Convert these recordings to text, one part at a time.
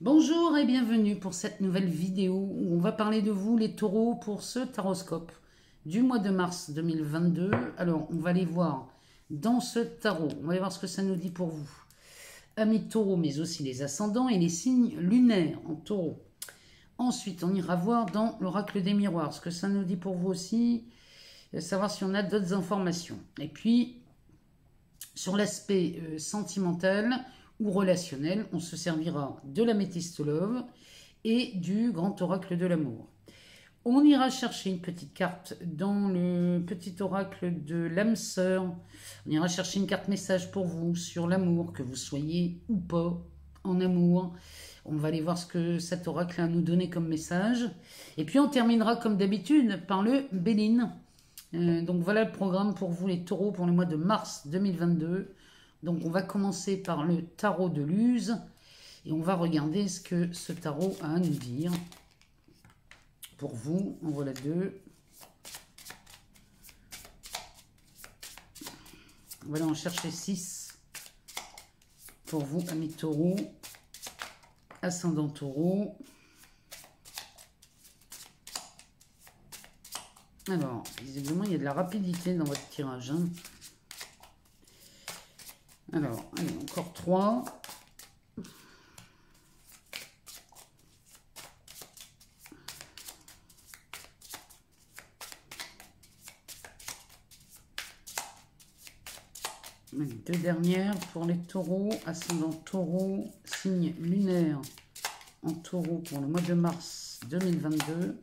Bonjour et bienvenue pour cette nouvelle vidéo où on va parler de vous les taureaux pour ce taroscope du mois de mars 2022. Alors on va aller voir dans ce tarot, on va aller voir ce que ça nous dit pour vous. Amis taureaux mais aussi les ascendants et les signes lunaires en taureau. Ensuite on ira voir dans l'oracle des miroirs ce que ça nous dit pour vous aussi, savoir si on a d'autres informations. Et puis sur l'aspect sentimental ou relationnel, on se servira de l'améthyste love et du grand oracle de l'amour. On ira chercher une petite carte dans le petit oracle de l'âme sœur. On ira chercher une carte message pour vous sur l'amour, que vous soyez ou pas en amour. On va aller voir ce que cet oracle a à nous donner comme message. Et puis on terminera comme d'habitude par le Béline. Donc voilà le programme pour vous les taureaux pour le mois de mars 2022. Donc on va commencer par le tarot de Luz et on va regarder ce que ce tarot a à nous dire. Pour vous, en voilà deux. On va aller en chercher 6 pour vous, amis taureaux, ascendant taureau. Alors, visiblement, il y a de la rapidité dans votre tirage. Hein. Alors, allez, encore 3. Les 2 dernières pour les taureaux, ascendant taureau, signe lunaire en taureau pour le mois de mars 2022.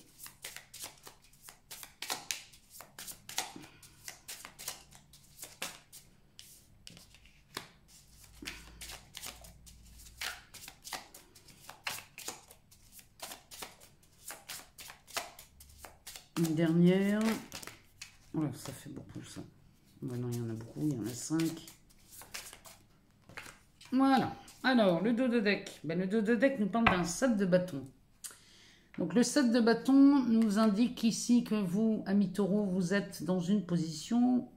Une dernière. Oh, ça fait beaucoup ça. Maintenant, il y en a beaucoup, il y en a 5. Voilà. Alors, le dos de deck. Ben, le dos de deck nous parle d'un 7 de bâton. Donc, le 7 de bâton nous indique ici que vous, amis taureaux, vous êtes dans une position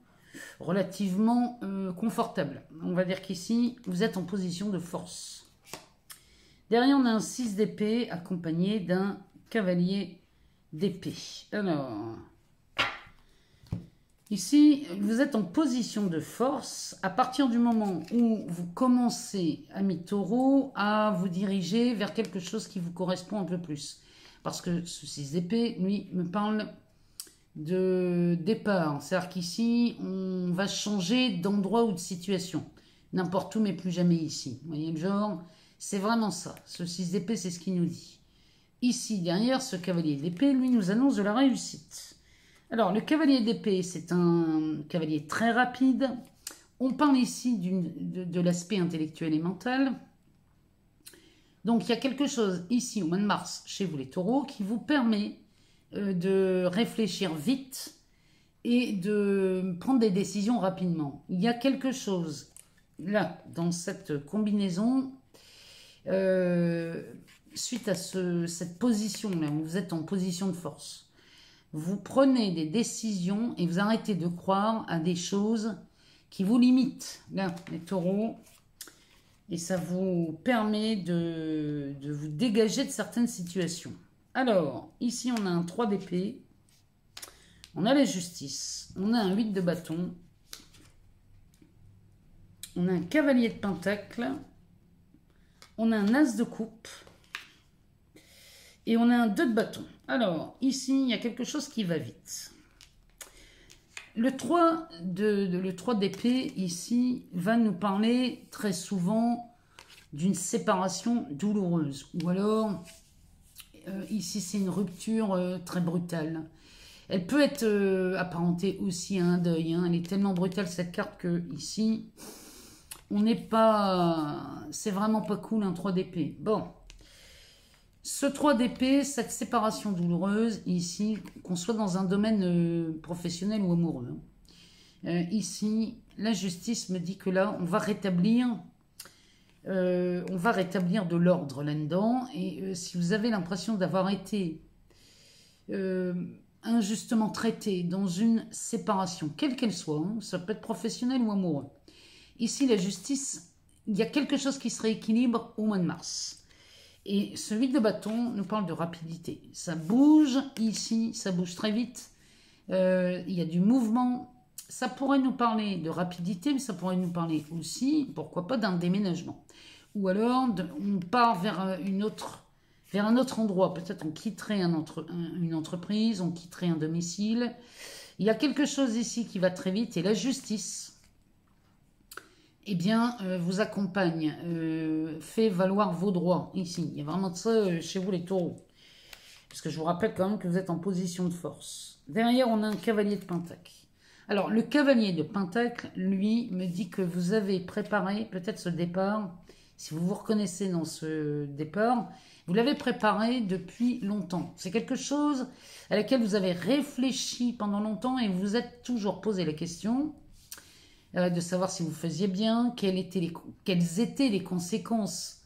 relativement confortable. On va dire qu'ici, vous êtes en position de force. Derrière, on a un 6 d'épée accompagné d'un cavalier d'épée. Alors, ici, vous êtes en position de force à partir du moment où vous commencez, amis taureaux, à vous diriger vers quelque chose qui vous correspond un peu plus. Parce que ce 6 d'épée, lui, me parle de départ. C'est-à-dire qu'ici, on va changer d'endroit ou de situation. N'importe où, mais plus jamais ici. Vous voyez le genre? C'est vraiment ça. Ce 6 d'épée, c'est ce qu'il nous dit. Ici, derrière, ce cavalier d'épée, lui, nous annonce de la réussite. Alors, le cavalier d'épée, c'est un cavalier très rapide. On parle ici de l'aspect intellectuel et mental. Donc, il y a quelque chose ici, au mois de mars, chez vous les taureaux, qui vous permet de réfléchir vite et de prendre des décisions rapidement. Il y a quelque chose, là, dans cette combinaison, suite à cette position-là, où vous êtes en position de force. Vous prenez des décisions et vous arrêtez de croire à des choses qui vous limitent, là, les taureaux. Et ça vous permet de vous dégager de certaines situations. Alors, ici, on a un 3 d'épée. On a la justice. On a un 8 de bâton. On a un cavalier de pentacle. On a un as de coupe. Et on a un 2 de bâton. Alors, ici, il y a quelque chose qui va vite. Le 3 d'épée, ici, va nous parler très souvent d'une séparation douloureuse. Ou alors, ici, c'est une rupture très brutale. Elle peut être apparentée aussi à un deuil. Hein. Elle est tellement brutale, cette carte, que ici, on n'est pas... C'est vraiment pas cool, un 3 d'épée. Bon. Ce 3 d'épée, cette séparation douloureuse, ici, qu'on soit dans un domaine professionnel ou amoureux. Ici, la justice me dit que là, on va rétablir de l'ordre là-dedans. Et si vous avez l'impression d'avoir été injustement traité dans une séparation, quelle qu'elle soit, hein, ça peut être professionnel ou amoureux. Ici, la justice, il y a quelque chose qui se rééquilibre au mois de mars. Et ce 8 de bâton nous parle de rapidité. Ça bouge ici, ça bouge très vite. Il y a du mouvement. Ça pourrait nous parler de rapidité, mais ça pourrait nous parler aussi, pourquoi pas, d'un déménagement. Ou alors, on part vers un autre endroit. Peut-être on quitterait une entreprise, on quitterait un domicile. Il y a quelque chose ici qui va très vite. Et la justice, eh bien, vous accompagne, fait valoir vos droits. Ici, il y a vraiment de ça chez vous les taureaux. Parce que je vous rappelle quand même que vous êtes en position de force. Derrière, on a un cavalier de pentacle. Alors, le cavalier de pentacle, lui, me dit que vous avez préparé peut-être ce départ. Si vous vous reconnaissez dans ce départ, vous l'avez préparé depuis longtemps. C'est quelque chose à laquelle vous avez réfléchi pendant longtemps et vous vous êtes toujours posé la question de savoir si vous faisiez bien, quelles étaient les conséquences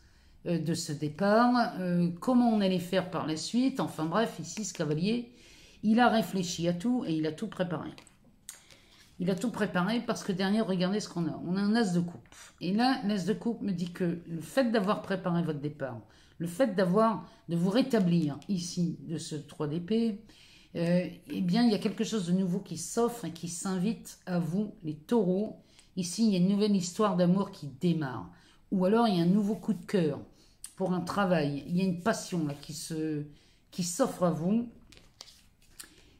de ce départ, comment on allait faire par la suite. Enfin bref, ici, ce cavalier, il a réfléchi à tout et il a tout préparé. Il a tout préparé parce que derrière, regardez ce qu'on a. On a un as de coupe. Et là, l'as de coupe me dit que le fait d'avoir préparé votre départ, le fait de vous rétablir ici de ce 3 d'épée, eh bien, il y a quelque chose de nouveau qui s'offre et qui s'invite à vous, les taureaux. Ici, il y a une nouvelle histoire d'amour qui démarre. Ou alors, il y a un nouveau coup de cœur pour un travail. Il y a une passion là, qui s'offre à vous.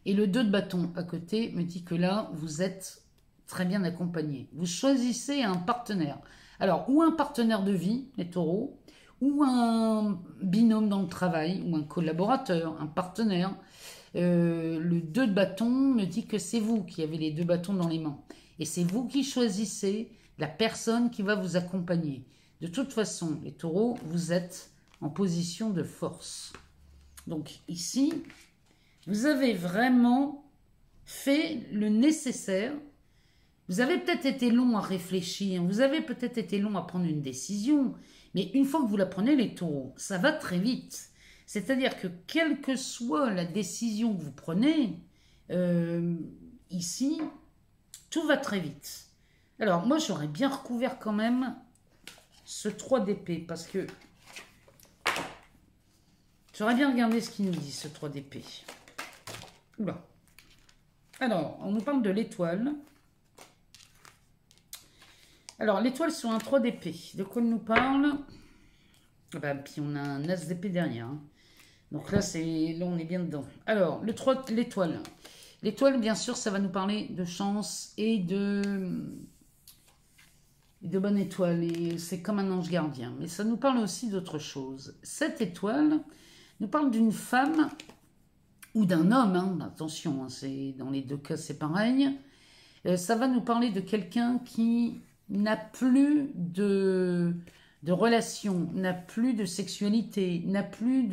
Et le 2 de bâton à côté me dit que là, vous êtes très bien accompagné. Vous choisissez un partenaire. Alors, ou un partenaire de vie, les taureaux, ou un binôme dans le travail, ou un collaborateur, un partenaire. Le 2 de bâton me dit que c'est vous qui avez les 2 bâtons dans les mains. Et c'est vous qui choisissez la personne qui va vous accompagner. De toute façon, les taureaux, vous êtes en position de force. Donc ici, vous avez vraiment fait le nécessaire. Vous avez peut-être été long à réfléchir, vous avez peut-être été long à prendre une décision, mais une fois que vous la prenez, les taureaux, ça va très vite. C'est-à-dire que quelle que soit la décision que vous prenez, ici, tout va très vite. Alors, moi, j'aurais bien recouvert quand même ce 3 d'épée, parce que j'aurais bien regardé ce qu'il nous dit, ce 3 d'épée. Oula. Alors, on nous parle de l'étoile. Alors, l'étoile sur un 3 d'épée. De quoi on nous parle? Puis on a un as d'épée derrière. Hein. Donc là, on est bien dedans. Alors, l'étoile. L'étoile, bien sûr, ça va nous parler de chance et de bonne étoile. Et c'est comme un ange gardien. Mais ça nous parle aussi d'autre chose. Cette étoile nous parle d'une femme ou d'un homme. Hein. Attention, hein, dans les deux cas, c'est pareil. Ça va nous parler de quelqu'un qui n'a plus de relation, n'a plus de sexualité, n'a plus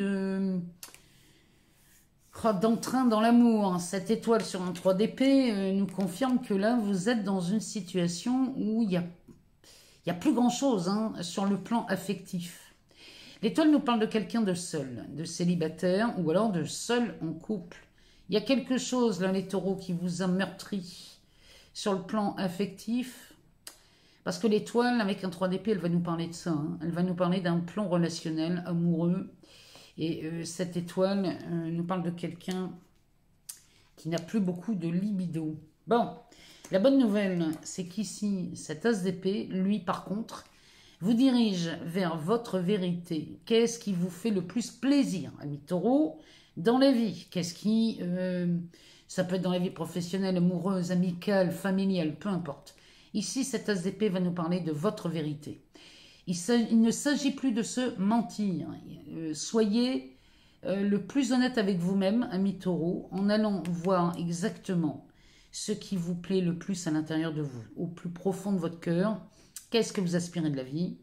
d'entrain dans l'amour. Cette étoile sur un 3 d'épée nous confirme que là, vous êtes dans une situation où il n'y a plus grand-chose hein, sur le plan affectif. L'étoile nous parle de quelqu'un de seul, de célibataire ou alors de seul en couple. Il y a quelque chose, là, les taureaux, qui vous a meurtri sur le plan affectif. Parce que l'étoile, avec un 3 d'épée, elle va nous parler de ça. Hein. Elle va nous parler d'un plan relationnel, amoureux. Et cette étoile nous parle de quelqu'un qui n'a plus beaucoup de libido. Bon, la bonne nouvelle, c'est qu'ici, cet as d'épée, lui, par contre, vous dirige vers votre vérité. Qu'est-ce qui vous fait le plus plaisir, amis taureaux, dans la vie? Qu'est-ce qui... ça peut être dans la vie professionnelle, amoureuse, amicale, familiale, peu importe. Ici, cet as d'épée va nous parler de votre vérité. Il ne s'agit plus de se mentir. Soyez le plus honnête avec vous-même, amis taureaux, en allant voir exactement ce qui vous plaît le plus à l'intérieur de vous, au plus profond de votre cœur. Qu'est-ce que vous aspirez de la vie?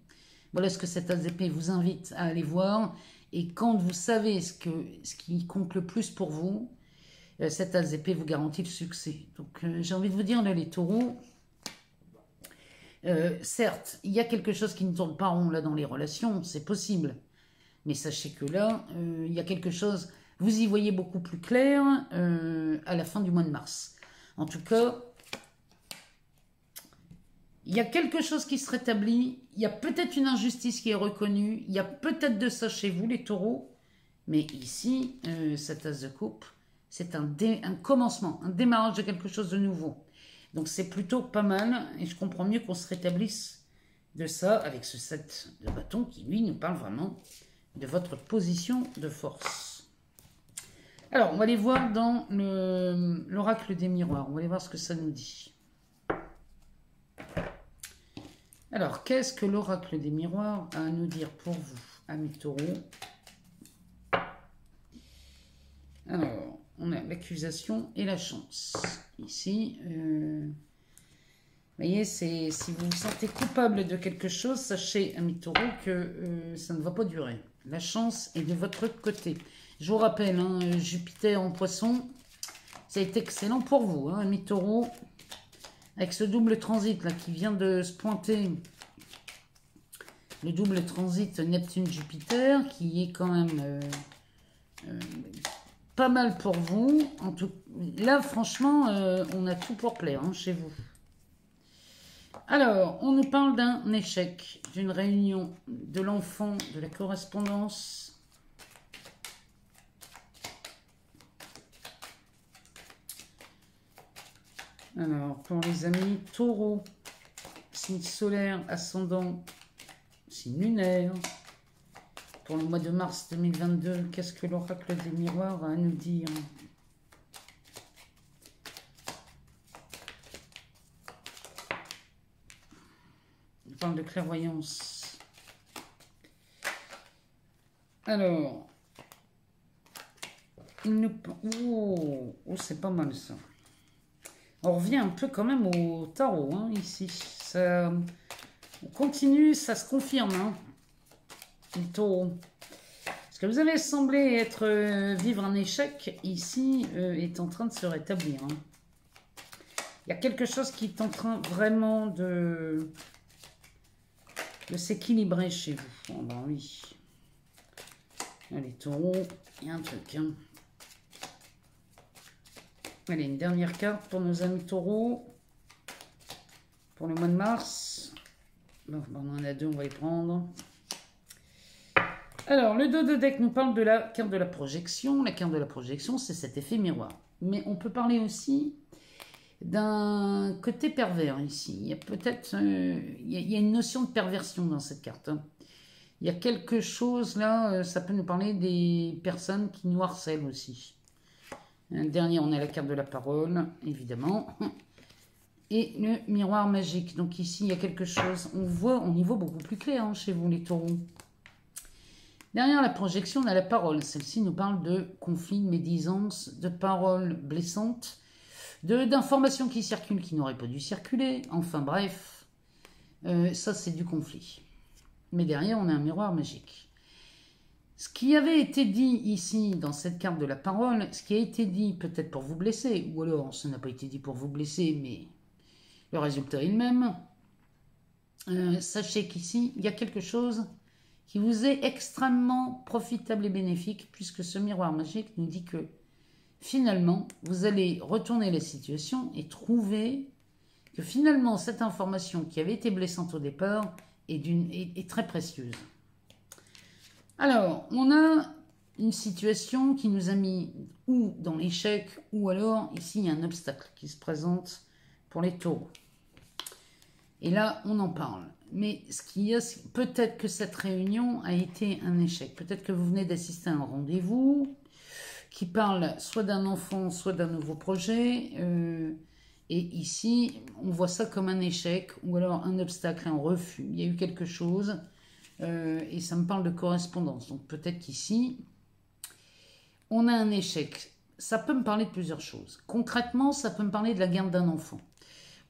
Voilà ce que cet as d'épée vous invite à aller voir. Et quand vous savez ce qui compte le plus pour vous, cet as d'épée vous garantit le succès. Donc j'ai envie de vous dire, là, les taureaux, certes, il y a quelque chose qui ne tourne pas rond là dans les relations, c'est possible. Mais sachez que là, il y a quelque chose, vous y voyez beaucoup plus clair à la fin du mois de mars. En tout cas, Il y a quelque chose qui se rétablit, il y a peut-être une injustice qui est reconnue, il y a peut-être de ça chez vous, les taureaux, mais ici, cet as de coupe, c'est un commencement, un démarrage de quelque chose de nouveau. Donc c'est plutôt pas mal, et je comprends mieux qu'on se rétablisse de ça avec ce 7 de bâton qui, lui, nous parle vraiment de votre position de force. Alors, on va aller voir dans l'oracle des miroirs, on va aller voir ce que ça nous dit. Alors, qu'est-ce que l'oracle des miroirs a à nous dire pour vous, amis taureaux? Alors, on a l'accusation et la chance. Ici, vous voyez, si vous vous sentez coupable de quelque chose, sachez, amis taureaux, que ça ne va pas durer. La chance est de votre côté. Je vous rappelle, hein, Jupiter en poisson, ça a été excellent pour vous, hein, amis taureaux. Avec ce double transit là qui vient de se pointer, le double transit Neptune-Jupiter, qui est quand même pas mal pour vous. En tout, là, franchement, on a tout pour plaire hein, chez vous. Alors, on nous parle d'un échec, d'une réunion, de l'enfant, de la correspondance. Alors, pour les amis taureaux, signe solaire, ascendant, signe lunaire. Pour le mois de mars 2022, qu'est-ce que l'oracle des miroirs a à nous dire? Il parle de clairvoyance. Alors, il nous... Oh, c'est pas mal ça. On revient un peu quand même au tarot, hein, ici. Ça, on continue, ça se confirme, hein, le taureau. Ce que vous avez semblé être vivre un échec, ici, est en train de se rétablir. Hein. Il y a quelque chose qui est en train vraiment de s'équilibrer chez vous. Oh, ben oui. Allez, taureau, il y a un truc, hein. Allez, une dernière carte pour nos amis taureaux. Pour le mois de mars. Bon, on en a deux, on va les prendre. Alors, le dos de deck nous parle de la carte de la projection. La carte de la projection, c'est cet effet miroir. Mais on peut parler aussi d'un côté pervers ici. Il y a peut-être il y a une notion de perversion dans cette carte. Hein. Il y a quelque chose là, ça peut nous parler des personnes qui nous harcèlent aussi. Dernier, on a la carte de la parole, évidemment. Et le miroir magique. Donc ici, il y a quelque chose. On y voit beaucoup plus clair hein, chez vous, les taureaux. Derrière la projection, on a la parole. Celle-ci nous parle de conflits, de médisance, de paroles blessantes, d'informations qui circulent qui n'auraient pas dû circuler. Enfin bref, ça c'est du conflit. Mais derrière, on a un miroir magique. Ce qui avait été dit ici, dans cette carte de la parole, ce qui a été dit peut-être pour vous blesser, ou alors ça n'a pas été dit pour vous blesser, mais le résultat est le même. Sachez qu'ici, il y a quelque chose qui vous est extrêmement profitable et bénéfique, puisque ce miroir magique nous dit que finalement, vous allez retourner la situation et trouver que finalement, cette information qui avait été blessante au départ est très précieuse. Alors, on a une situation qui nous a mis ou dans l'échec, ou alors ici il y a un obstacle qui se présente pour les taureaux. Et là, on en parle. Mais ce qu'il y a, peut-être que cette réunion a été un échec. Peut-être que vous venez d'assister à un rendez-vous qui parle soit d'un enfant, soit d'un nouveau projet. Et ici, on voit ça comme un échec, ou alors un obstacle, un refus. Il y a eu quelque chose. Et ça me parle de correspondance. Donc peut-être qu'ici, on a un échec. Ça peut me parler de plusieurs choses. Concrètement, ça peut me parler de la garde d'un enfant.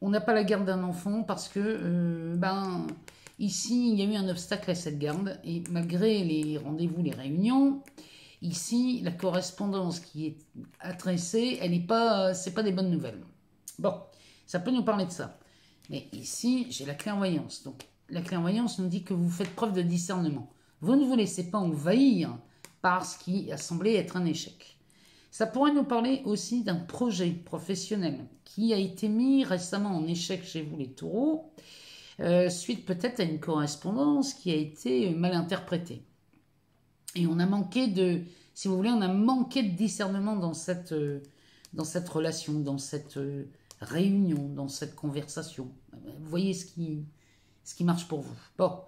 On n'a pas la garde d'un enfant parce que, ici, il y a eu un obstacle à cette garde. Et malgré les rendez-vous, les réunions, ici, la correspondance qui est adressée, c'est pas des bonnes nouvelles. Bon, ça peut nous parler de ça. Mais ici, j'ai la clairvoyance. Donc, la clairvoyance nous dit que vous faites preuve de discernement. Vous ne vous laissez pas envahir par ce qui a semblé être un échec. Ça pourrait nous parler aussi d'un projet professionnel qui a été mis récemment en échec chez vous les taureaux suite peut-être à une correspondance qui a été mal interprétée. Et on a manqué de, si vous voulez, on a manqué de discernement dans cette relation, dans cette réunion, dans cette conversation. Vous voyez ce qui marche pour vous. Bon,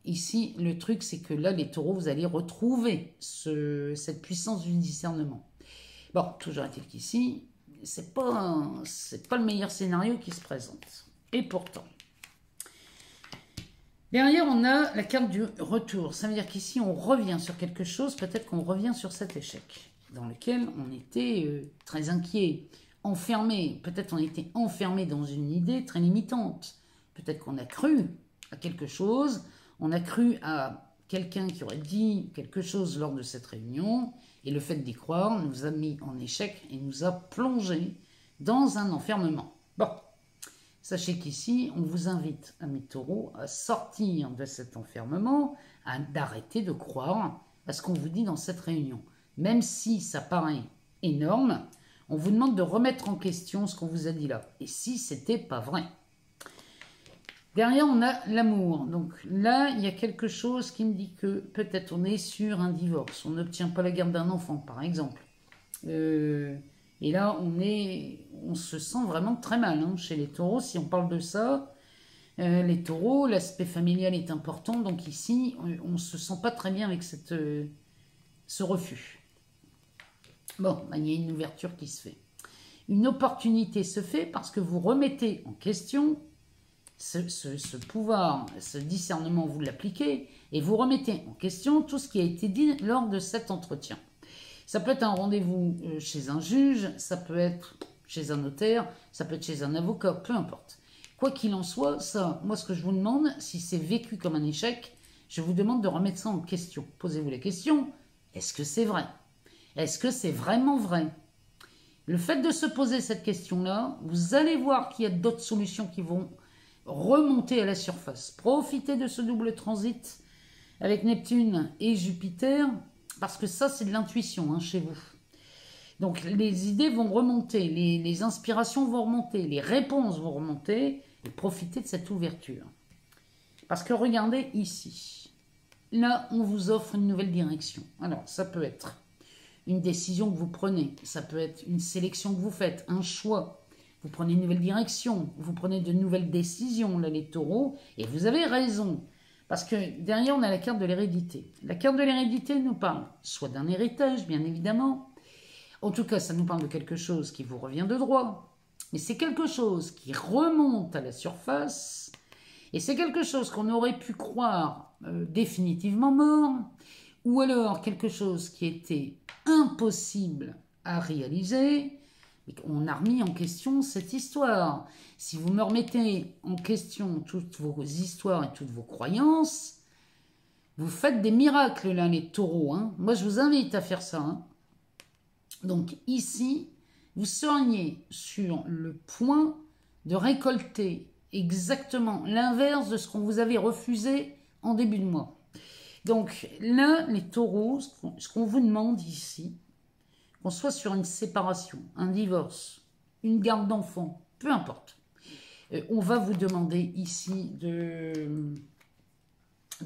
ici, le truc, c'est que là, les taureaux, vous allez retrouver cette puissance du discernement. Bon, toujours est-il qu'ici, c'est pas le meilleur scénario qui se présente. Et pourtant, derrière, on a la carte du retour. Ça veut dire qu'ici, on revient sur quelque chose, peut-être qu'on revient sur cet échec, dans lequel on était très inquiet, enfermé. Peut-être on était enfermé dans une idée très limitante. Peut-être qu'on a cru à quelque chose, on a cru à quelqu'un qui aurait dit quelque chose lors de cette réunion, et le fait d'y croire nous a mis en échec et nous a plongé dans un enfermement. Bon, sachez qu'ici, on vous invite, amis taureaux, à sortir de cet enfermement, d'arrêter de croire à ce qu'on vous dit dans cette réunion. Même si ça paraît énorme, on vous demande de remettre en question ce qu'on vous a dit là. Et si c'était pas vrai? Derrière, on a l'amour. Donc là, il y a quelque chose qui me dit que peut-être on est sur un divorce. On n'obtient pas la garde d'un enfant, par exemple. Et là, on se sent vraiment très mal hein, chez les taureaux. Si on parle de ça, les taureaux, l'aspect familial est important. Donc ici, on ne se sent pas très bien avec ce refus. Bon, il y a une ouverture qui se fait. Une opportunité se fait parce que vous remettez en question ce pouvoir, ce discernement, vous l'appliquez et vous remettez en question tout ce qui a été dit lors de cet entretien. Ça peut être un rendez-vous chez un juge, ça peut être chez un notaire, ça peut être chez un avocat, peu importe. Quoi qu'il en soit, ça, moi ce que je vous demande, si c'est vécu comme un échec, je vous demande de remettre ça en question. Posez-vous la question, est-ce que c'est vrai? Est-ce que c'est vraiment vrai? Le fait de se poser cette question-là, vous allez voir qu'il y a d'autres solutions qui vont remonter à la surface. Profitez de ce double transit avec Neptune et Jupiter, parce que ça, c'est de l'intuition hein, chez vous. Donc, les idées vont remonter, les inspirations vont remonter, les réponses vont remonter, et profitez de cette ouverture. Parce que regardez ici, là, on vous offre une nouvelle direction. Alors, ça peut être une décision que vous prenez, ça peut être une sélection que vous faites, un choix. Vous prenez une nouvelle direction, vous prenez de nouvelles décisions, là, les taureaux, et vous avez raison. Parce que derrière, on a la carte de l'hérédité. La carte de l'hérédité nous parle soit d'un héritage, bien évidemment. En tout cas, ça nous parle de quelque chose qui vous revient de droit. Mais c'est quelque chose qui remonte à la surface. Et c'est quelque chose qu'on aurait pu croire définitivement mort. Ou alors quelque chose qui était impossible à réaliser. On a remis en question cette histoire. Si vous me remettez en question toutes vos histoires et toutes vos croyances, vous faites des miracles là, les taureaux. Hein. Moi, je vous invite à faire ça. Hein. Donc ici, vous seriez sur le point de récolter exactement l'inverse de ce qu'on vous avait refusé en début de mois. Donc là, les taureaux, ce qu'on vous demande ici, qu'on soit sur une séparation, un divorce, une garde d'enfants, peu importe. On va vous demander ici de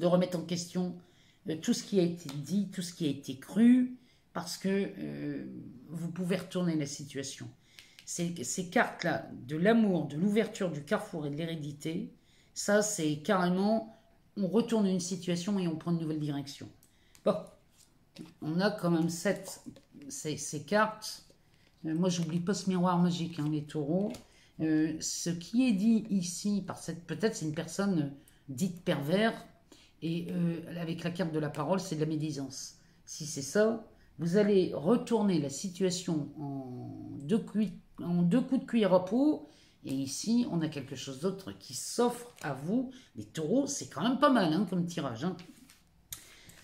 remettre en question tout ce qui a été dit, tout ce qui a été cru, parce que vous pouvez retourner la situation. Ces cartes-là, de l'amour, de l'ouverture du carrefour et de l'hérédité, ça c'est carrément, on retourne une situation et on prend une nouvelle direction. Bon, on a quand même ces cartes. Moi, j'oublie pas ce miroir magique, hein, les taureaux. Ce qui est dit ici, peut-être c'est une personne dite pervers, et avec la carte de la parole, c'est de la médisance. Si c'est ça, vous allez retourner la situation en deux coups de cuillère à peau, et ici, on a quelque chose d'autre qui s'offre à vous. Les taureaux, c'est quand même pas mal hein, comme tirage. Hein.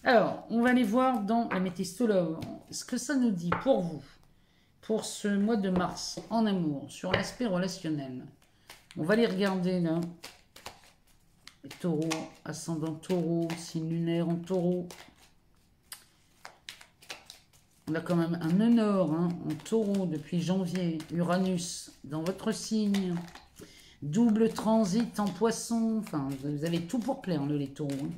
Alors, on va aller voir dans la métistologue ce que ça nous dit pour vous, pour ce mois de mars, en amour, sur l'aspect relationnel. On va les regarder là. Les taureaux, ascendant taureau, signe lunaire en taureau. On a quand même un nœud nord hein, en taureau depuis janvier, Uranus dans votre signe. double transit en poisson. Enfin, vous avez tout pour plaire, les taureaux. Hein.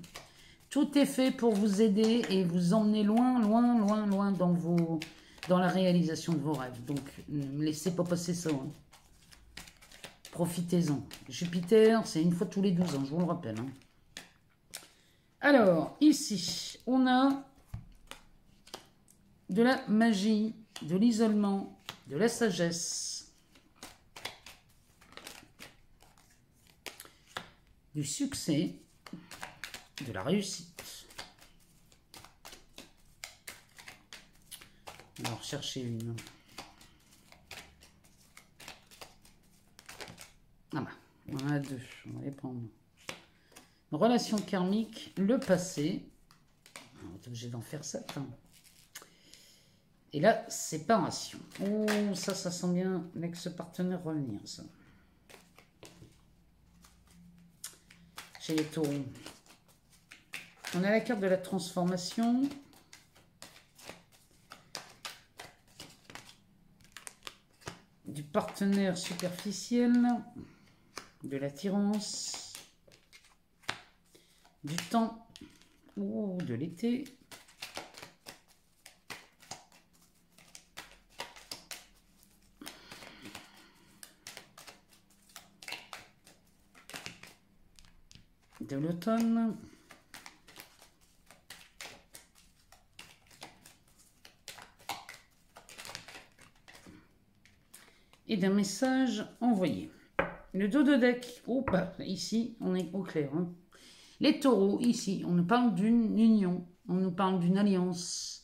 Tout est fait pour vous aider et vous emmener loin, loin, loin, loin dans la réalisation de vos rêves. Donc, ne laissez pas passer ça. Hein. Profitez-en. Jupiter, c'est une fois tous les 12 ans, je vous le rappelle. Hein. Alors, ici, on a de la magie, de l'isolement, de la sagesse, du succès, de la réussite. On va en rechercher une. Ah bah, on en a deux, on va les prendre. Relation karmique, le passé. On est obligé d'en faire 7. Hein. Et là, séparation. Oh, ça sent bien l'ex-partenaire revenir, ça. Chez les taureaux. On a la carte de la transformation. Du partenaire superficiel. De l'attirance. Du temps ou de l'été. De l'automne. Et d'un message envoyé. Le dos de deck. Oh, bah, ici, on est au clair. Hein. Les taureaux, ici, on nous parle d'une union, on nous parle d'une alliance,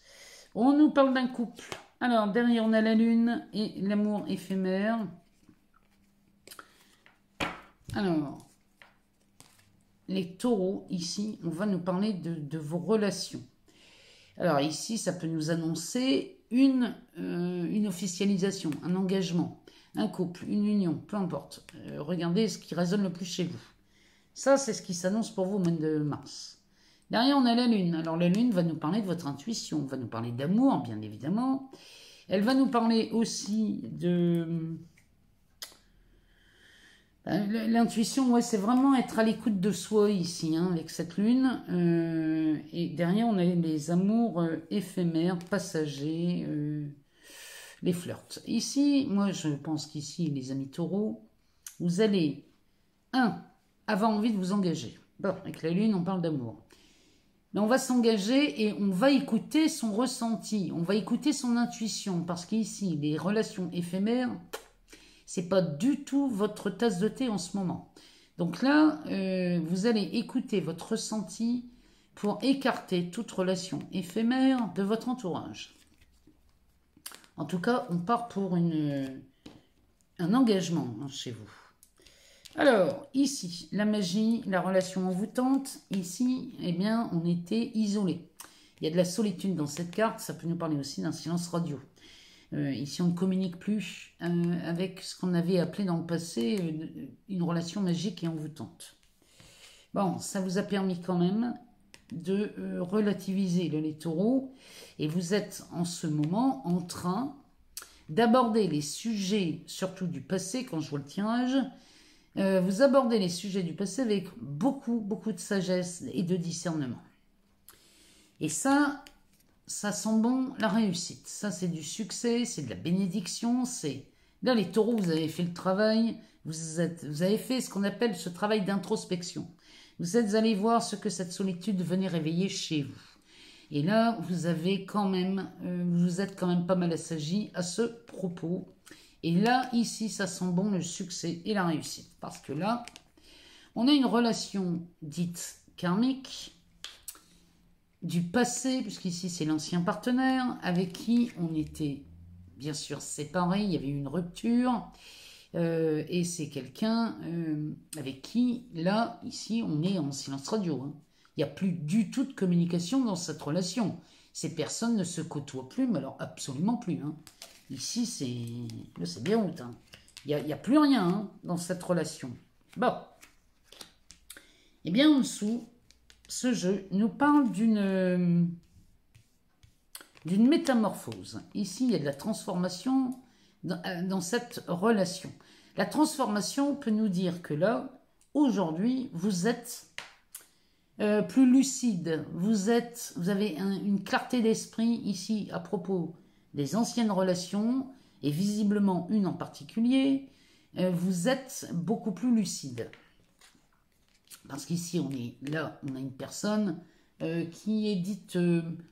on nous parle d'un couple. Alors, derrière, on a la lune et l'amour éphémère. Alors, les taureaux, ici, on va nous parler de vos relations. Alors, ici, ça peut nous annoncer une officialisation, un engagement, un couple, une union, peu importe. Regardez ce qui résonne le plus chez vous. Ça, c'est ce qui s'annonce pour vous au mois de mars. Derrière, on a la lune. Alors, la lune va nous parler de votre intuition, va nous parler d'amour, bien évidemment. Elle va nous parler aussi de... L'intuition, ouais, c'est vraiment être à l'écoute de soi ici, hein, avec cette lune. Et derrière, on a les amours éphémères, passagers, les flirts. Ici, moi, je pense qu'ici, les amis taureaux, vous allez, avoir envie de vous engager. Bon, avec la lune, on parle d'amour. Mais on va s'engager et on va écouter son ressenti, on va écouter son intuition, parce qu'ici, les relations éphémères, c'est pas du tout votre tasse de thé en ce moment. Donc là, vous allez écouter votre ressenti pour écarter toute relation éphémère de votre entourage. En tout cas, on part pour un engagement chez vous. Alors, ici, la magie, la relation envoûtante. Ici, eh bien, on était isolés. Il y a de la solitude dans cette carte. Ça peut nous parler aussi d'un silence radio. Ici, on ne communique plus avec ce qu'on avait appelé dans le passé une relation magique et envoûtante. Bon, ça vous a permis quand même de relativiser les taureaux. Et vous êtes en ce moment en train d'aborder les sujets, surtout du passé, quand je vois le tirage. Vous abordez les sujets du passé avec beaucoup, beaucoup de sagesse et de discernement. Et ça sent bon la réussite. Ça, c'est du succès, c'est de la bénédiction. Là, les taureaux, vous avez fait le travail. Vous avez fait ce qu'on appelle ce travail d'introspection. Vous êtes allés voir ce que cette solitude venait réveiller chez vous. Et là, vous êtes quand même pas mal assagi à ce propos. Et là, ici, ça sent bon le succès et la réussite. Parce que là, on a une relation dite karmique du passé, puisqu'ici, c'est l'ancien partenaire avec qui on était, bien sûr, séparés. Il y avait eu une rupture. Et c'est quelqu'un avec qui, là, ici, on est en silence radio. Hein. Il n'y a plus du tout de communication dans cette relation. Ces personnes ne se côtoient plus, mais alors absolument plus. Hein. Ici, c'est bien honte. Hein. Il n'y a plus rien dans cette relation. Bon. Et bien en dessous, ce jeu nous parle d'une métamorphose. Ici, il y a de la transformation dans cette relation. La transformation peut nous dire que là, aujourd'hui, vous êtes plus lucide, vous avez une clarté d'esprit ici à propos des anciennes relations, et visiblement une en particulier, vous êtes beaucoup plus lucide. Parce qu'ici, on a une personne qui est dite,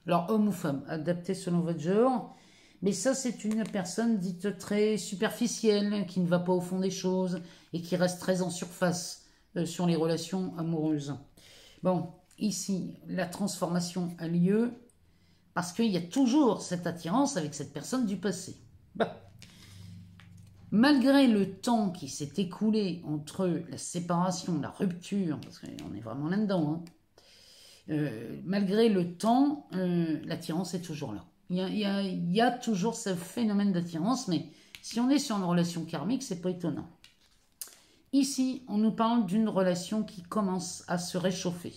alors homme ou femme, adapté selon votre genre, mais ça c'est une personne dite très superficielle, qui ne va pas au fond des choses, et qui reste très en surface sur les relations amoureuses. Bon, ici, la transformation a lieu, parce qu'il y a toujours cette attirance avec cette personne du passé. Bah. Malgré le temps qui s'est écoulé entre la séparation, la rupture, parce qu'on est vraiment là-dedans, hein, malgré le temps, l'attirance est toujours là. Il y a toujours ce phénomène d'attirance, mais si on est sur une relation karmique, c'est pas étonnant. Ici, on nous parle d'une relation qui commence à se réchauffer.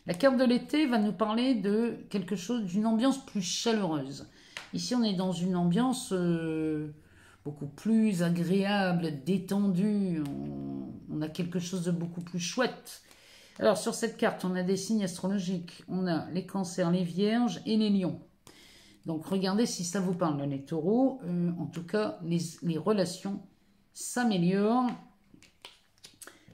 La carte de l'été va nous parler de quelque chose, d'une ambiance plus chaleureuse. Ici, on est dans une ambiance beaucoup plus agréable, détendue. On a quelque chose de beaucoup plus chouette. Alors, sur cette carte, on a des signes astrologiques. On a les cancers, les vierges et les lions. Donc, regardez si ça vous parle, les taureaux. En tout cas, les relations s'améliorent.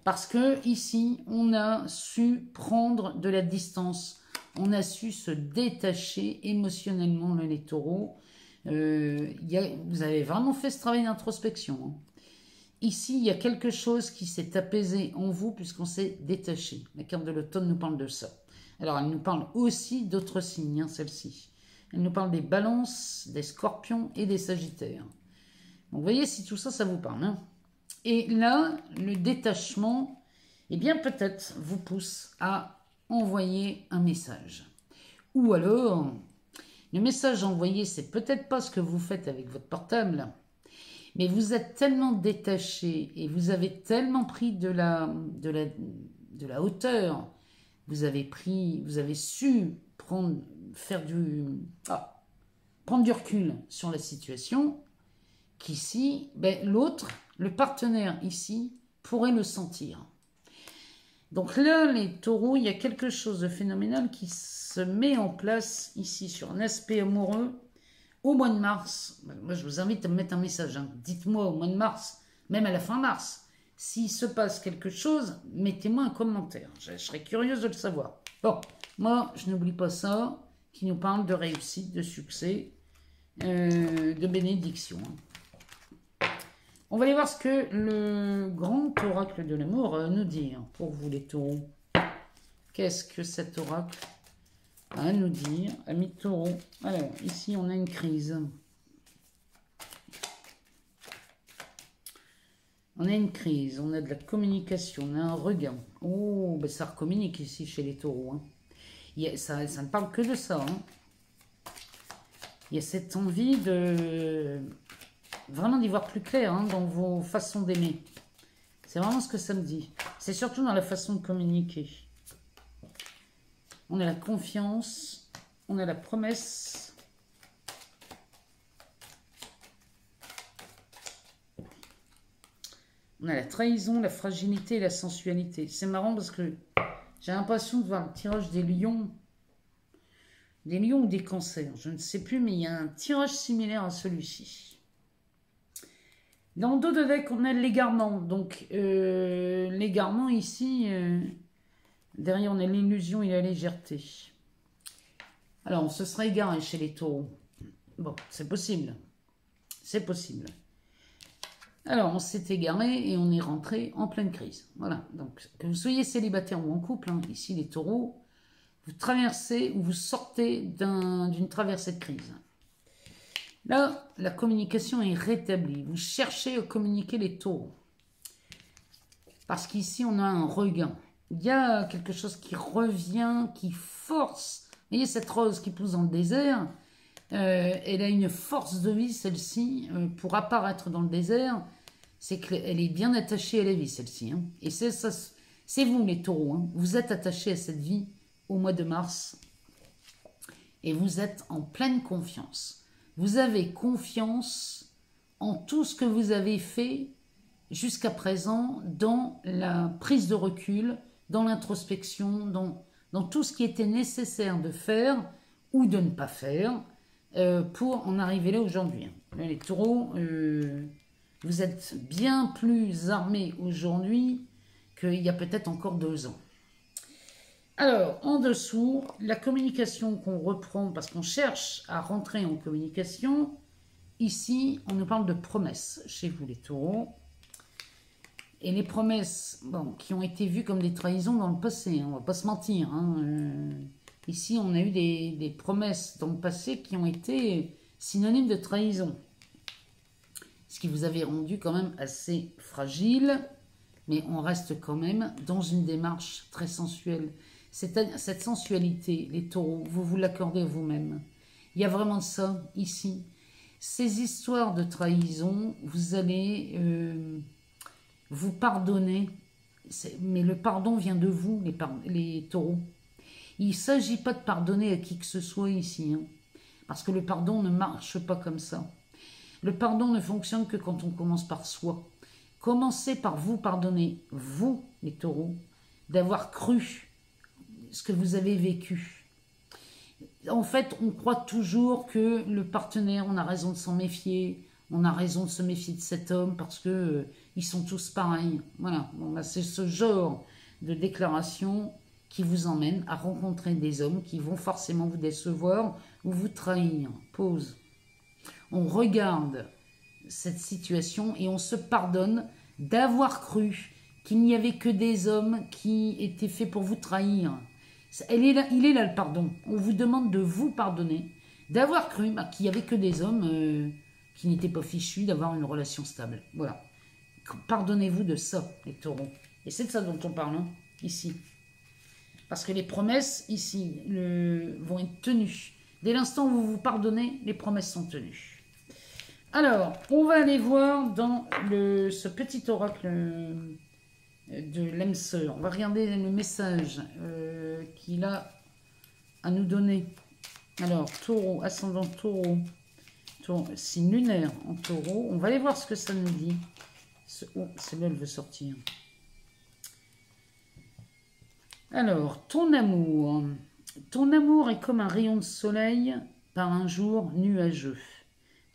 Parce que ici, on a su prendre de la distance. On a su se détacher émotionnellement, les taureaux. Vous avez vraiment fait ce travail d'introspection. Hein. Ici, il y a quelque chose qui s'est apaisé en vous puisqu'on s'est détaché. La carte de l'automne nous parle de ça. Alors, elle nous parle aussi d'autres signes, hein, celle-ci. Elle nous parle des balances, des scorpions et des sagittaires. Donc, vous voyez si tout ça, ça vous parle. Hein. Et là, le détachement, eh bien, peut-être vous pousse à envoyer un message. Ou alors, le message envoyé, c'est peut-être pas ce que vous faites avec votre portable, mais vous êtes tellement détaché et vous avez tellement pris de la hauteur, vous avez su prendre du recul sur la situation, qu'ici, l'autre, le partenaire ici, pourrait le sentir. Donc là, les taureaux, il y a quelque chose de phénoménal qui se met en place ici sur un aspect amoureux au mois de mars. Moi, je vous invite à me mettre un message. Hein. Dites-moi au mois de mars, même à la fin mars, s'il se passe quelque chose, mettez-moi un commentaire. Je serais curieuse de le savoir. Bon, moi, je n'oublie pas ça, qui nous parle de réussite, de succès, de bénédiction. On va aller voir ce que le grand oracle de l'amour a à nous dire pour vous les taureaux. Qu'est-ce que cet oracle a à nous dire, amis taureaux? Alors, ici, on a une crise. On a une crise, on a de la communication, on a un regain. Oh, ça recommunique ici chez les taureaux. Hein. Ça ne parle que de ça. Hein. Il y a cette envie de... Vraiment d'y voir plus clair hein, dans vos façons d'aimer. C'est vraiment ce que ça me dit. C'est surtout dans la façon de communiquer. On a la confiance, on a la promesse. On a la trahison, la fragilité et la sensualité. C'est marrant parce que j'ai l'impression de voir le tirage des lions. Des lions ou des cancers, je ne sais plus, mais il y a un tirage similaire à celui-ci. Dans le dos de deck, on a l'égarement. Donc, l'égarement ici, derrière, on a l'illusion et la légèreté. Alors, on se serait égaré chez les taureaux. Bon, c'est possible. C'est possible. Alors, on s'est égaré et on est rentré en pleine crise. Voilà. Donc, que vous soyez célibataire ou en couple, hein, ici, les taureaux, vous traversez ou vous sortez d'une traversée de crise. Là, la communication est rétablie. Vous cherchez à communiquer les taureaux. Parce qu'ici, on a un regain. Il y a quelque chose qui revient, qui force. Vous voyez cette rose qui pousse dans le désert, elle a une force de vie, celle-ci, pour apparaître dans le désert. C'est qu'elle est bien attachée à la vie, celle-ci. Hein. Et c'est vous, les taureaux. Hein. Vous êtes attachés à cette vie au mois de mars. Et vous êtes en pleine confiance. Vous avez confiance en tout ce que vous avez fait jusqu'à présent dans la prise de recul, dans l'introspection, dans tout ce qui était nécessaire de faire ou de ne pas faire pour en arriver là aujourd'hui. Les taureaux, vous êtes bien plus armés aujourd'hui qu'il y a peut-être encore 2 ans. Alors, en dessous, la communication qu'on reprend, parce qu'on cherche à rentrer en communication, ici, on nous parle de promesses chez vous les taureaux. Et les promesses bon, qui ont été vues comme des trahisons dans le passé, on ne va pas se mentir. Ici, on a eu des promesses dans le passé qui ont été synonymes de trahison. Ce qui vous avait rendu quand même assez fragile, mais on reste quand même dans une démarche très sensuelle. Cette sensualité, les taureaux, vous vous l'accordez à vous-même. Il y a vraiment ça ici. Ces histoires de trahison, vous allez vous pardonner, mais le pardon vient de vous, les taureaux. Il ne s'agit pas de pardonner à qui que ce soit ici, parce que le pardon ne marche pas comme ça. Le pardon ne fonctionne que quand on commence par soi. Commencez par vous pardonner, vous, les taureaux, d'avoir cru ce que vous avez vécu. En fait, on croit toujours que le partenaire, on a raison de s'en méfier, on a raison de se méfier de cet homme parce que ils sont tous pareils. Voilà, bon, bah, c'est ce genre de déclaration qui vous emmène à rencontrer des hommes qui vont forcément vous décevoir ou vous trahir. Pause. On regarde cette situation et on se pardonne d'avoir cru qu'il n'y avait que des hommes qui étaient faits pour vous trahir. Il est là le pardon. On vous demande de vous pardonner, d'avoir cru qu'il n'y avait que des hommes qui n'étaient pas fichus d'avoir une relation stable. Voilà. Pardonnez-vous de ça, les taureaux. Et c'est de ça dont on parle, ici. Parce que les promesses, ici, vont être tenues. Dès l'instant où vous vous pardonnez, les promesses sont tenues. Alors, on va aller voir dans ce petit oracle de l'âme sœur. On va regarder le message qu'il a à nous donner. Alors, taureau, ascendant taureau, signe lunaire en taureau. On va aller voir ce que ça nous dit. Oh, celle-là, elle veut sortir. Alors, ton amour. Ton amour est comme un rayon de soleil par un jour nuageux.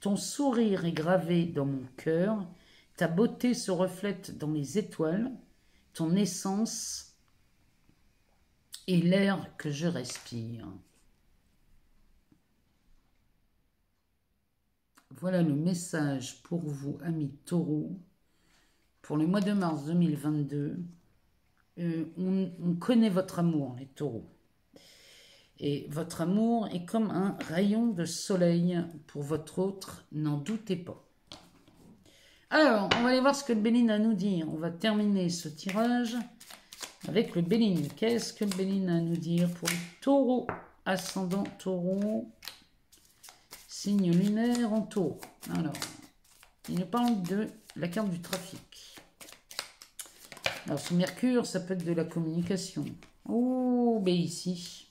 Ton sourire est gravé dans mon cœur. Ta beauté se reflète dans les étoiles. Ton essence est l'air que je respire. Voilà le message pour vous, amis taureaux. Pour le mois de mars 2022, on connaît votre amour, les taureaux. Et votre amour est comme un rayon de soleil pour votre autre, n'en doutez pas. Alors, on va aller voir ce que le Béline a à nous dire. On va terminer ce tirage avec le Béline. Qu'est-ce que le Béline a à nous dire pour le taureau, ascendant taureau, signe lunaire en taureau. Alors, il nous parle de la carte du trafic. Alors, ce Mercure, ça peut être de la communication. Oh, ben ici,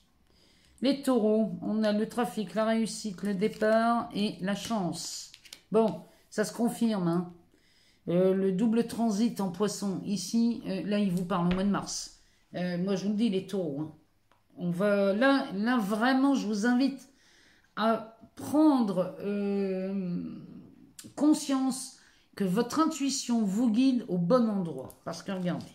les taureaux, on a le trafic, la réussite, le départ et la chance. Bon, ça se confirme, le double transit en poisson, ici, là, il vous parle au mois de mars. Moi, je vous le dis, les taureaux, on va, là, vraiment, je vous invite à prendre conscience que votre intuition vous guide au bon endroit. Parce que regardez,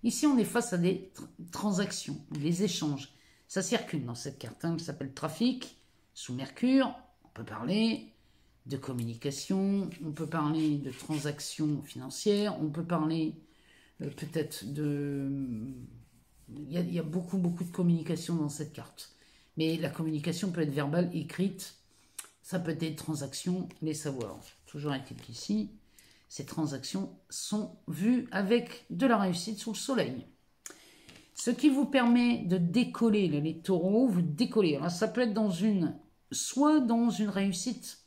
ici on est face à des transactions, des échanges. Ça circule dans cette carte, qui s'appelle trafic, sous Mercure. On peut parler de communication, on peut parler de transactions financières, on peut parler peut-être de... Il y a beaucoup de communication dans cette carte. Mais la communication peut être verbale, écrite, ça peut être des transactions, les savoirs. Toujours est-il qu'ici, ces transactions sont vues avec de la réussite sous le soleil. Ce qui vous permet de décoller, les taureaux, vous décollez. Alors ça peut être soit dans une réussite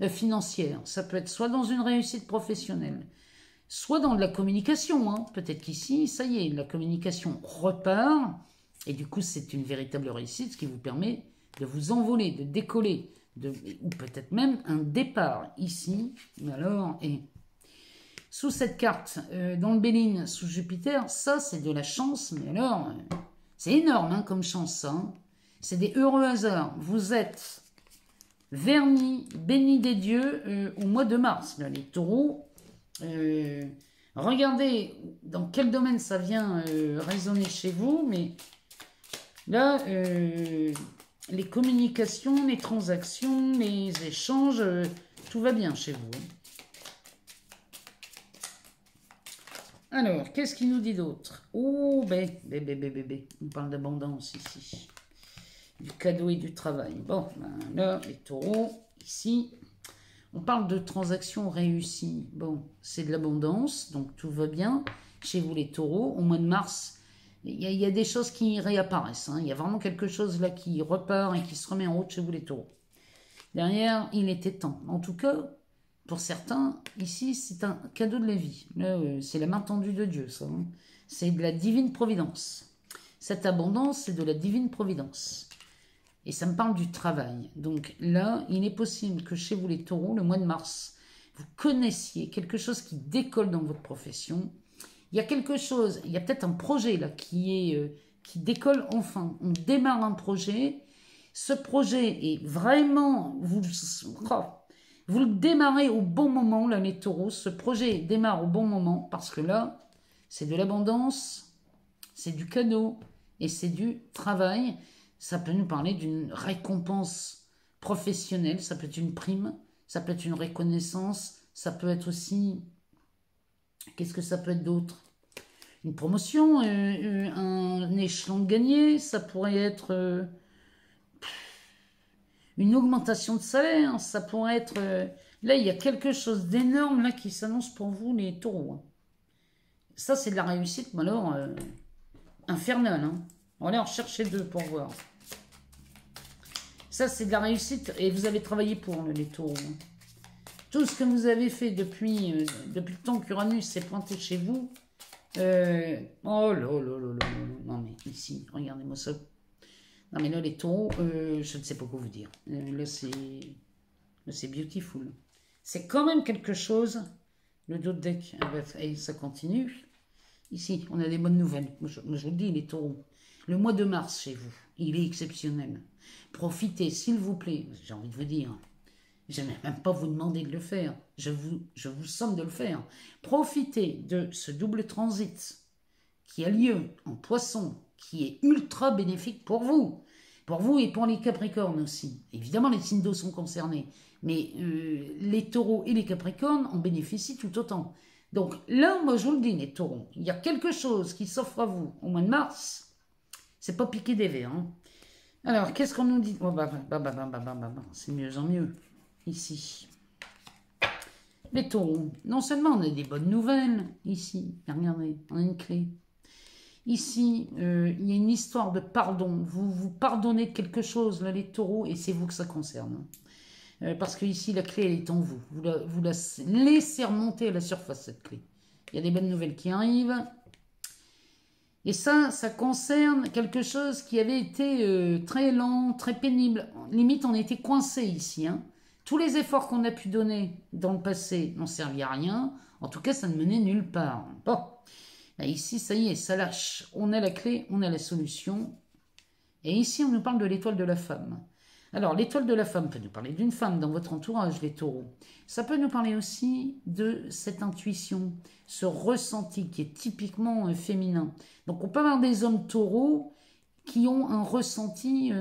financière, ça peut être soit dans une réussite professionnelle, soit dans de la communication. Peut-être qu'ici, ça y est, la communication repart, et du coup c'est une véritable réussite, ce qui vous permet de vous envoler, de décoller, ou peut-être même un départ ici. Alors, sous cette carte, dans le Béline, sous Jupiter, ça c'est de la chance, mais alors, c'est énorme hein, comme chance ça. Hein. C'est des heureux hasards. Vous êtes vernis, bénis des dieux au mois de mars, là, les taureaux. Regardez dans quel domaine ça vient résonner chez vous, mais là, les communications, les transactions, les échanges, tout va bien chez vous. Alors, qu'est-ce qu'il nous dit d'autre? Oh, bébé, on parle d'abondance ici. Du cadeau et du travail. Bon, ben là, les taureaux, ici, on parle de transactions réussies. Bon, c'est de l'abondance, donc tout va bien. Chez vous, les taureaux, au mois de mars, il y a des choses qui réapparaissent. Hein. Il y a vraiment quelque chose là qui repart et qui se remet en route chez vous, les taureaux. Derrière, il était temps. En tout cas, pour certains, ici, c'est un cadeau de la vie. C'est la main tendue de Dieu, ça. Hein. C'est de la divine providence. Cette abondance, c'est de la divine providence. Et ça me parle du travail. Donc là, il est possible que chez vous, les taureaux, le mois de mars, vous connaissiez quelque chose qui décolle dans votre profession. Il y a quelque chose, il y a peut-être un projet là qui décolle enfin. On démarre un projet. Ce projet est vraiment... Vous le démarrez au bon moment, là, les taureaux. Ce projet démarre au bon moment parce que là, c'est de l'abondance, c'est du cadeau et c'est du travail. Ça peut nous parler d'une récompense professionnelle, ça peut être une prime, ça peut être une reconnaissance, ça peut être aussi... Qu'est-ce que ça peut être d'autre? Une promotion, un échelon gagné, ça pourrait être une augmentation de salaire, ça pourrait être... là, il y a quelque chose d'énorme là qui s'annonce pour vous, les taureaux. Hein. Ça, c'est de la réussite, mais alors, infernale. Hein. On va aller en chercher deux pour voir. Ça, c'est de la réussite et vous avez travaillé pour les taureaux. Tout ce que vous avez fait depuis le temps qu'Uranus s'est pointé chez vous. Oh là là là là. Non mais ici, regardez-moi ça. Non mais là, les taureaux, je ne sais pas quoi vous dire. Là, c'est beautiful. C'est quand même quelque chose. Le dos de deck, et ça continue. Ici, on a des bonnes nouvelles. Je vous le dis, les taureaux. Le mois de mars chez vous, il est exceptionnel. Profitez, s'il vous plaît. J'ai envie de vous dire. Je n'ai même pas vous demander de le faire. Je vous somme de le faire. Profitez de ce double transit qui a lieu en poisson, qui est ultra bénéfique pour vous. Pour vous et pour les capricornes aussi. Évidemment, les signes d'eau sont concernés. Mais les taureaux et les capricornes en bénéficient tout autant. Donc là, moi je vous le dis, les taureaux, il y a quelque chose qui s'offre à vous au mois de mars. C'est pas piquer des verres. Hein. Alors, qu'est-ce qu'on nous dit? Oh, c'est de mieux en mieux. Ici. Les taureaux. Non seulement on a des bonnes nouvelles, ici. Regardez, on a une clé. Ici, il y a une histoire de pardon. Vous pardonnez quelque chose, là, les taureaux, et c'est vous que ça concerne. Parce que ici, la clé, elle est en vous. Vous la laissez remonter à la surface, cette clé. Il y a des bonnes nouvelles qui arrivent. Et ça concerne quelque chose qui avait été très lent, très pénible. Limite, on était coincé ici. Hein. Tous les efforts qu'on a pu donner dans le passé n'ont servi à rien. En tout cas, ça ne menait nulle part. Bon, là, ici, ça y est, ça lâche. On a la clé, on a la solution. Et ici, on nous parle de l'étoile de la femme. Alors, l'étoile de la femme peut nous parler d'une femme dans votre entourage, les taureaux. Ça peut nous parler aussi de cette intuition, ce ressenti qui est typiquement féminin. Donc, on peut avoir des hommes taureaux qui ont un ressenti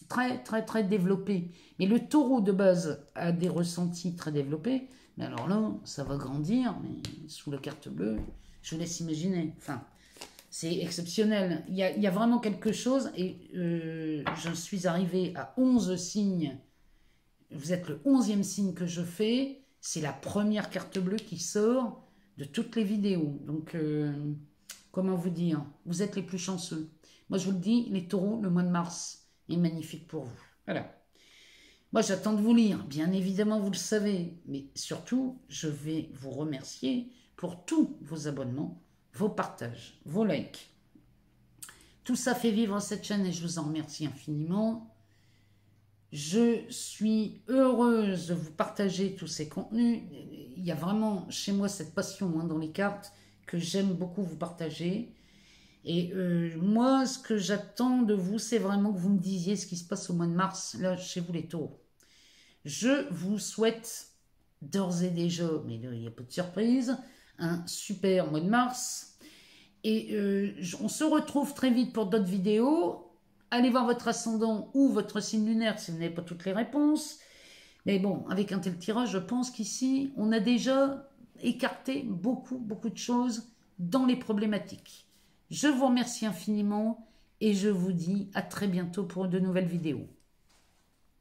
très, très, très développé. Mais le taureau de base a des ressentis très développés. Mais alors là, ça va grandir, mais sous la carte bleue, je vous laisse imaginer. Enfin... C'est exceptionnel. Il y a vraiment quelque chose et je suis arrivée à 11 signes. Vous êtes le 11e signe que je fais. C'est la première carte bleue qui sort de toutes les vidéos. Donc, comment vous dire? Vous êtes les plus chanceux. Moi, je vous le dis, les taureaux, le mois de mars est magnifique pour vous. Voilà. Moi, j'attends de vous lire. Bien évidemment, vous le savez. Mais surtout, je vais vous remercier pour tous vos abonnements, vos partages, vos likes. Tout ça fait vivre cette chaîne et je vous en remercie infiniment. Je suis heureuse de vous partager tous ces contenus. Il y a vraiment chez moi cette passion dans les cartes que j'aime beaucoup vous partager. Et moi, ce que j'attends de vous, c'est vraiment que vous me disiez ce qui se passe au mois de mars, là, chez vous les taureaux. Je vous souhaite d'ores et déjà, mais il n'y a pas de surprise, un super mois de mars. Et on se retrouve très vite pour d'autres vidéos. Allez voir votre ascendant ou votre signe lunaire si vous n'avez pas toutes les réponses. Mais bon, avec un tel tirage, je pense qu'ici, on a déjà écarté beaucoup de choses dans les problématiques. Je vous remercie infiniment et je vous dis à très bientôt pour de nouvelles vidéos.